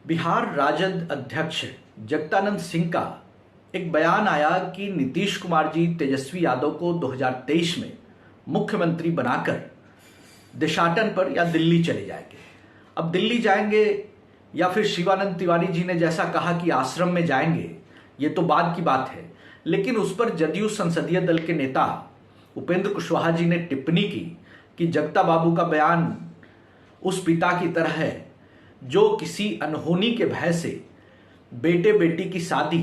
बिहार राजद अध्यक्ष जगदानंद सिंह का एक बयान आया कि नीतीश कुमार जी तेजस्वी यादव को 2023 में मुख्यमंत्री बनाकर देशाटन पर या दिल्ली चले जाएंगे। अब दिल्ली जाएंगे या फिर शिवानंद तिवारी जी ने जैसा कहा कि आश्रम में जाएंगे, ये तो बाद की बात है। लेकिन उस पर जदयू संसदीय दल के नेता उपेंद्र कुशवाहा जी ने टिप्पणी की कि जगता बाबू का बयान उस पिता की तरह है जो किसी अनहोनी के भय से बेटे बेटी की शादी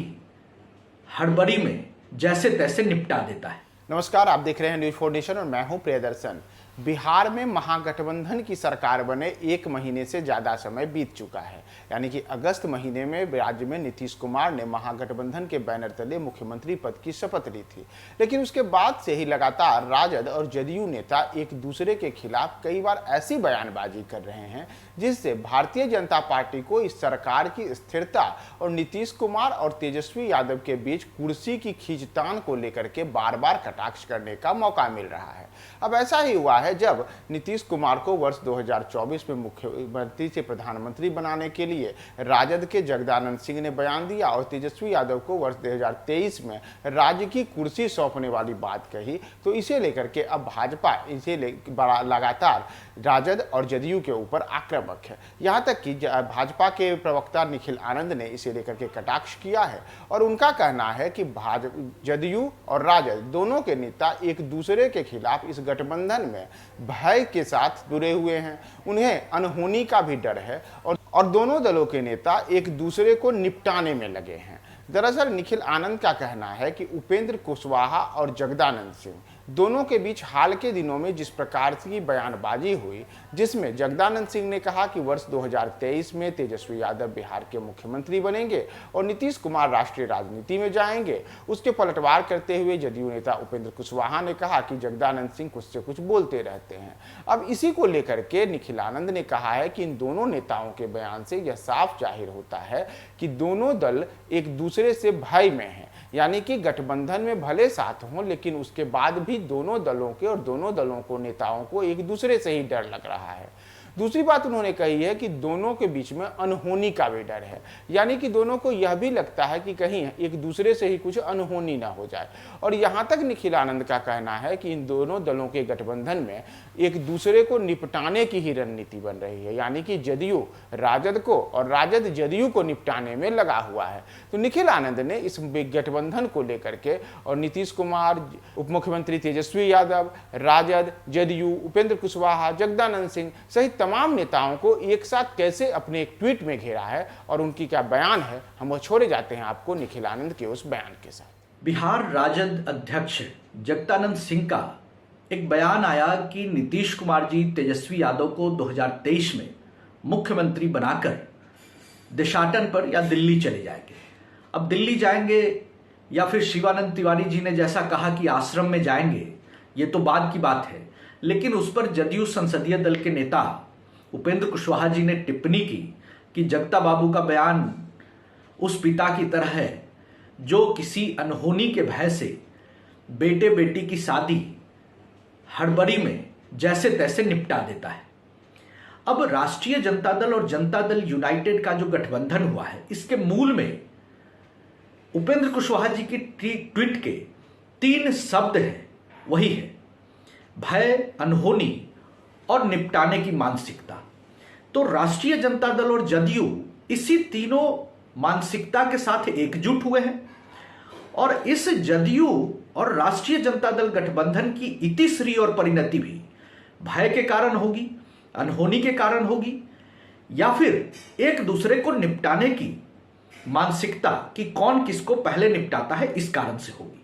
हड़बड़ी में जैसे तैसे निपटा देता है। नमस्कार, आप देख रहे हैं न्यूज 4 नेशन और मैं हूं प्रियदर्शन। बिहार में महागठबंधन की सरकार बने 1 महीने से ज्यादा समय बीत चुका है, यानी कि अगस्त महीने में राज्य में नीतीश कुमार ने महागठबंधन के बैनर तले मुख्यमंत्री पद की शपथ ली थी। लेकिन उसके बाद से ही लगातार राजद और जदयू नेता एक दूसरे के खिलाफ कई बार ऐसी बयानबाजी कर रहे हैं जिससे भारतीय जनता पार्टी को इस सरकार की स्थिरता और नीतीश कुमार और तेजस्वी यादव के बीच कुर्सी की खींचतान को लेकर के बार बार कटाक्ष करने का मौका मिल रहा है। अब ऐसा ही हुआ है जब नीतीश कुमार को वर्ष 2024 में मुख्यमंत्री से प्रधानमंत्री बनाने के लिए राजद के जगदानंद सिंह ने बयान दिया और तेजस्वी यादव को वर्ष 2023 में राज्य की कुर्सी सौंपने वाली बात कही, तो इसे लेकर के अब भाजपा लगातार राजद और जदयू के ऊपर आक्रामक है। यहां तक कि भाजपा के प्रवक्ता निखिल आनंद ने इसे लेकर के कटाक्ष किया है और उनका कहना है कि जदयू और राजद दोनों के नेता एक दूसरे के खिलाफ इस गठबंधन में भय के साथ जुड़े हुए हैं। उन्हें अनहोनी का भी डर है और दोनों दलों के नेता एक दूसरे को निपटाने में लगे हैं। दरअसल निखिल आनंद का कहना है कि उपेंद्र कुशवाहा और जगदानंद सिंह दोनों के बीच हाल के दिनों में जिस प्रकार की बयानबाजी हुई, जिसमें जगदानंद सिंह ने कहा कि वर्ष 2023 में तेजस्वी यादव बिहार के मुख्यमंत्री बनेंगे और नीतीश कुमार राष्ट्रीय राजनीति में जाएंगे, उसके पलटवार करते हुए जदयू नेता उपेंद्र कुशवाहा ने कहा कि जगदानंद सिंह कुछ से कुछ बोलते रहते हैं। अब इसी को लेकर के निखिल आनंद ने कहा है कि इन दोनों नेताओं के बयान से यह साफ जाहिर होता है कि दोनों दल एक दूसरे से भय में हैं, यानी कि गठबंधन में भले साथ हों लेकिन उसके बाद भी दोनों दलों के और दोनों दलों को नेताओं को एक दूसरे से ही डर लग रहा है। दूसरी बात उन्होंने कही है कि दोनों के बीच में अनहोनी का भी डर है, यानी कि दोनों को यह भी लगता है कि कहीं एक दूसरे से ही कुछ अनहोनी ना हो जाए। और यहां तक निखिल आनंद का कहना है कि इन दोनों दलों के गठबंधन में एक दूसरे को निपटाने की ही रणनीति बन रही है, यानी कि जदयू राजद को और राजद जदयू को निपटाने में लगा हुआ है। तो निखिल आनंद ने इस गठबंधन को लेकर के और नीतीश कुमार, उप मुख्यमंत्री तेजस्वी यादव, राजद, जदयू, उपेंद्र कुशवाहा, जगदानंद सिंह सहित तमाम नेताओं को एक साथ कैसे अपने एक ट्वीट में घेरा है और उनकी क्या बयान है, हम वो छोड़े जाते हैं आपको निखिल आनंद के उस बयान के साथ। बिहार राजद अध्यक्ष जगदानंद सिंह का एक बयान आया कि नीतीश कुमार जी तेजस्वी यादव को 2023 में मुख्यमंत्री बनाकर देशाटन पर या दिल्ली चले जाएंगे। अब दिल्ली जाएंगे या फिर शिवानंद तिवारी जी ने जैसा कहा कि आश्रम में जाएंगे, ये तो बाद की बात है। लेकिन उस पर जदयू संसदीय दल के नेता उपेंद्र कुशवाहा जी ने टिप्पणी की कि जगता बाबू का बयान उस पिता की तरह है जो किसी अनहोनी के भय से बेटे बेटी की शादी हड़बड़ी में जैसे तैसे निपटा देता है। अब राष्ट्रीय जनता दल और जनता दल यूनाइटेड का जो गठबंधन हुआ है, इसके मूल में उपेंद्र कुशवाहा जी की ट्वीट के 3 शब्द हैं, वही है भय, अनहोनी और निपटाने की मानसिकता। तो राष्ट्रीय जनता दल और जदयू इसी तीनों मानसिकता के साथ एकजुट हुए हैं और इस जदयू और राष्ट्रीय जनता दल गठबंधन की इतिश्री और परिणति भी भय के कारण होगी, अनहोनी के कारण होगी, या फिर एक दूसरे को निपटाने की मानसिकता कि कौन किसको पहले निपटाता है, इस कारण से होगी।